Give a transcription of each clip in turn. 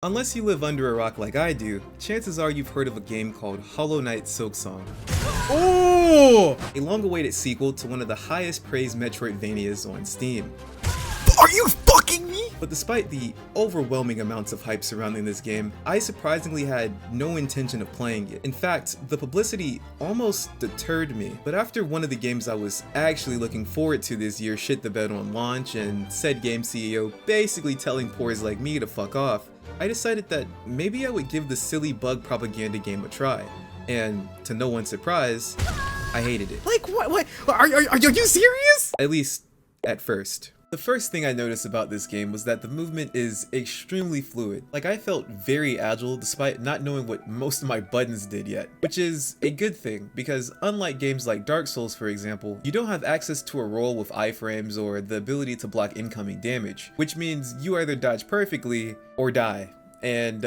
Unless you live under a rock like I do, chances are you've heard of a game called Hollow Knight Silksong. Oh! A long-awaited sequel to one of the highest praised Metroidvanias on Steam. Are you fucking me? But despite the overwhelming amounts of hype surrounding this game, I surprisingly had no intention of playing it. In fact, the publicity almost deterred me. But after one of the games I was actually looking forward to this year shit the bed on launch, and said game CEO basically telling pores like me to fuck off, I decided that maybe I would give the silly bug propaganda game a try. And to no one's surprise, I hated it. Like what? Are you serious? At least, at first. The first thing I noticed about this game was that the movement is extremely fluid. Like, I felt very agile despite not knowing what most of my buttons did yet, which is a good thing because unlike games like Dark Souls, for example, you don't have access to a roll with iframes or the ability to block incoming damage, which means you either dodge perfectly or die. And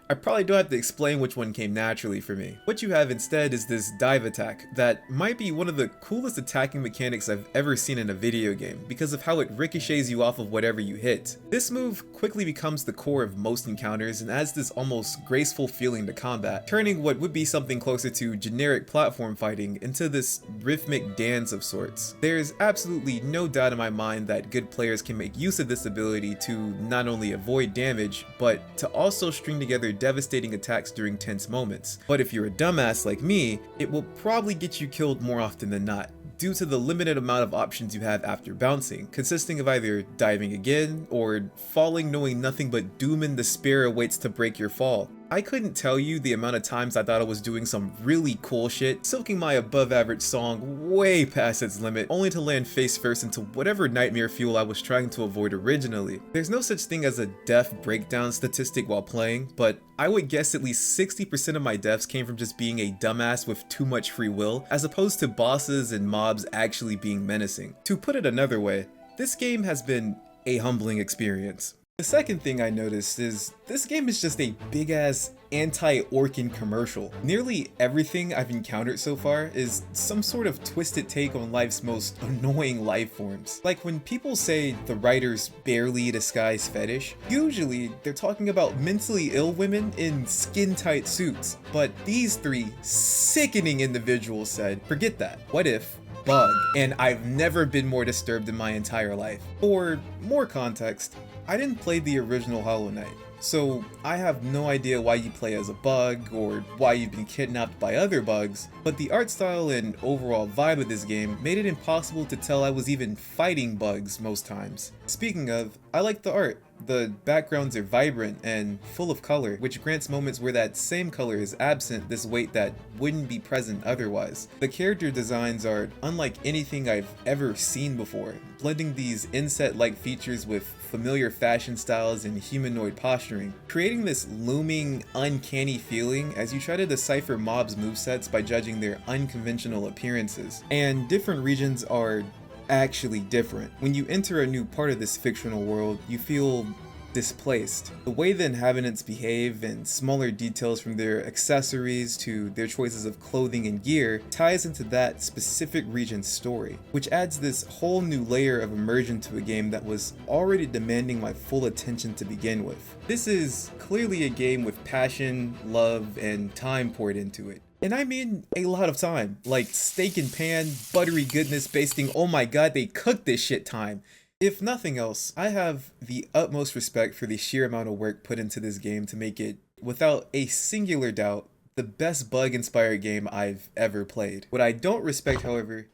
I probably don't have to explain which one came naturally for me. What you have instead is this dive attack that might be one of the coolest attacking mechanics I've ever seen in a video game because of how it ricochets you off of whatever you hit. This move quickly becomes the core of most encounters and adds this almost graceful feeling to combat, turning what would be something closer to generic platform fighting into this rhythmic dance of sorts. There's absolutely no doubt in my mind that good players can make use of this ability to not only avoid damage, but to also string together devastating attacks during tense moments. But if you're a dumbass like me, it will probably get you killed more often than not, due to the limited amount of options you have after bouncing, consisting of either diving again, or falling knowing nothing but doom and despair awaits to break your fall. I couldn't tell you the amount of times I thought I was doing some really cool shit, soaking my above average song way past its limit, only to land face first into whatever nightmare fuel I was trying to avoid originally. There's no such thing as a death breakdown statistic while playing, but I would guess at least 60% of my deaths came from just being a dumbass with too much free will, as opposed to bosses and mobs actually being menacing. To put it another way, this game has been a humbling experience. The second thing I noticed is this game is just a big ass anti-Orkin commercial. Nearly everything I've encountered so far is some sort of twisted take on life's most annoying life forms. Like when people say the writer's barely disguised fetish, usually they're talking about mentally ill women in skin-tight suits. But these three sickening individuals said, forget that. What if bug? And I've never been more disturbed in my entire life. For more context, I didn't play the original Hollow Knight, so I have no idea why you play as a bug or why you've been kidnapped by other bugs, but the art style and overall vibe of this game made it impossible to tell I was even fighting bugs most times. Speaking of, I like the art. The backgrounds are vibrant and full of color, which grants moments where that same color is absent this weight that wouldn't be present otherwise. The character designs are unlike anything I've ever seen before, blending these inset-like features with familiar fashion styles and humanoid posturing, creating this looming, uncanny feeling as you try to decipher mobs' movesets by judging their unconventional appearances. And different regions are actually different. When you enter a new part of this fictional world, you feel displaced. The way the inhabitants behave and smaller details from their accessories to their choices of clothing and gear ties into that specific region's story, which adds this whole new layer of immersion to a game that was already demanding my full attention to begin with. This is clearly a game with passion, love, and time poured into it. And I mean a lot of time, like steak and pan, buttery goodness basting, oh my god, they cooked this shit time. If nothing else, I have the utmost respect for the sheer amount of work put into this game to make it, without a singular doubt, the best bug-inspired game I've ever played. What I don't respect, however,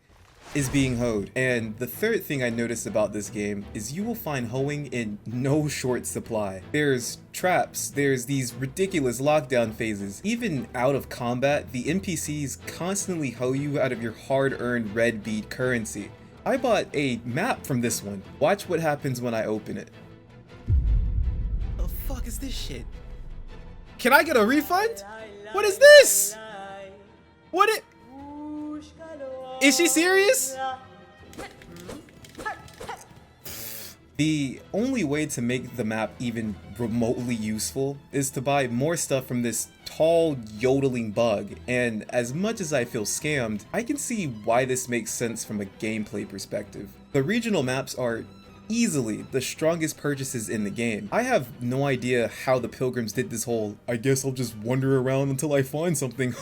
is being hoed. And the third thing I noticed about this game is you will find hoeing in no short supply. There's traps, there's these ridiculous lockdown phases. Even out of combat, the NPCs constantly hoe you out of your hard-earned red bead currency. I bought a map from this one. Watch what happens when I open it. The fuck is this shit? Can I get a refund? What is this? What it? Is she serious? The only way to make the map even remotely useful is to buy more stuff from this tall, yodeling bug, and as much as I feel scammed, I can see why this makes sense from a gameplay perspective. The regional maps are easily the strongest purchases in the game. I have no idea how the pilgrims did this whole, I guess I'll just wander around until I find something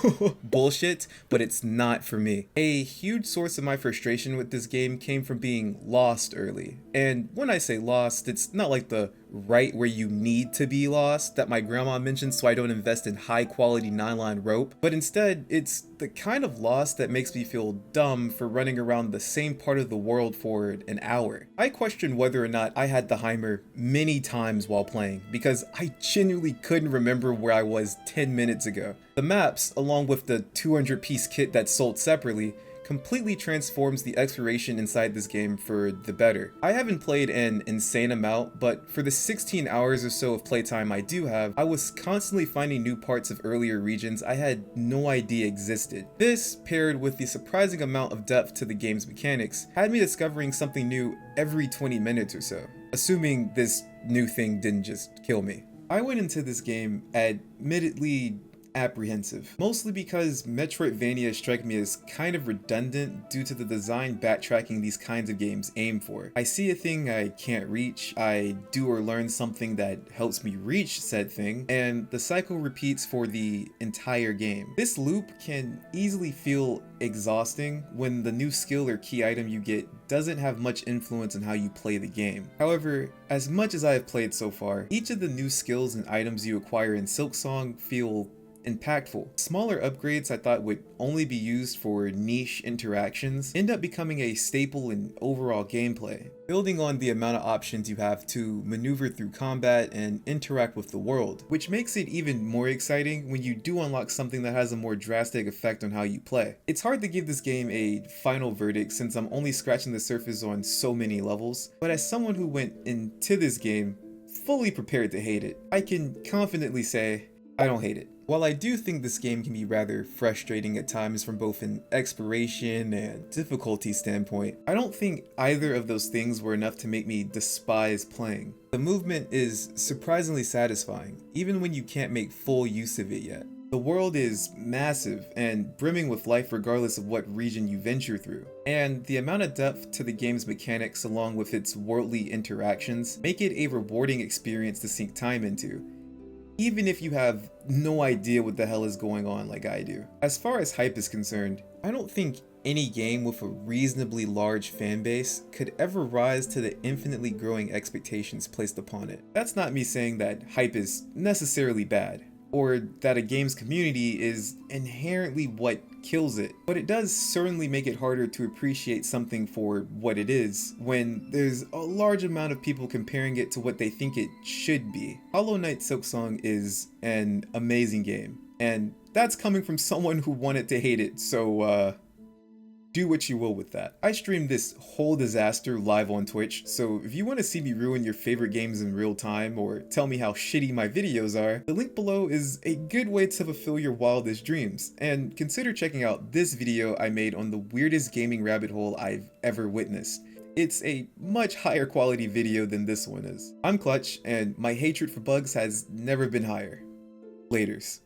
bullshit, but it's not for me. A huge source of my frustration with this game came from being lost early. And when I say lost, it's not like the right where you need to be lost that my grandma mentioned so I don't invest in high quality nylon rope, but instead it's the kind of lost that makes me feel dumb for running around the same part of the world for an hour. I question whether or not I had the Heimer many times while playing because I genuinely couldn't remember where I was 10 minutes ago. The maps, along with the 200-piece kit that's sold separately, completely transforms the exploration inside this game for the better. I haven't played an insane amount, but for the 16 hours or so of playtime I do have, I was constantly finding new parts of earlier regions I had no idea existed. This, paired with the surprising amount of depth to the game's mechanics, had me discovering something new every 20 minutes or so, assuming this new thing didn't just kill me. I went into this game admittedly apprehensive, mostly because Metroidvania strike me as kind of redundant due to the design backtracking these kinds of games aim for. I see a thing I can't reach, I do or learn something that helps me reach said thing, and the cycle repeats for the entire game. This loop can easily feel exhausting when the new skill or key item you get doesn't have much influence on how you play the game. However, as much as I have played so far, each of the new skills and items you acquire in Silksong feel impactful. Smaller upgrades I thought would only be used for niche interactions end up becoming a staple in overall gameplay, building on the amount of options you have to maneuver through combat and interact with the world, which makes it even more exciting when you do unlock something that has a more drastic effect on how you play. It's hard to give this game a final verdict since I'm only scratching the surface on so many levels, but as someone who went into this game fully prepared to hate it, I can confidently say I don't hate it. While I do think this game can be rather frustrating at times from both an exploration and difficulty standpoint, I don't think either of those things were enough to make me despise playing. The movement is surprisingly satisfying, even when you can't make full use of it yet. The world is massive and brimming with life regardless of what region you venture through, and the amount of depth to the game's mechanics along with its worldly interactions make it a rewarding experience to sink time into, even if you have no idea what the hell is going on like I do. As far as hype is concerned, I don't think any game with a reasonably large fan base could ever rise to the infinitely growing expectations placed upon it. That's not me saying that hype is necessarily bad, or that a game's community is inherently what kills it, but it does certainly make it harder to appreciate something for what it is when there's a large amount of people comparing it to what they think it should be. Hollow Knight Silksong is an amazing game, and that's coming from someone who wanted to hate it, so do what you will with that. I streamed this whole disaster live on Twitch, so if you want to see me ruin your favorite games in real time or tell me how shitty my videos are, the link below is a good way to fulfill your wildest dreams. And consider checking out this video I made on the weirdest gaming rabbit hole I've ever witnessed. It's a much higher quality video than this one is. I'm Clutch, and my hatred for bugs has never been higher. Laters.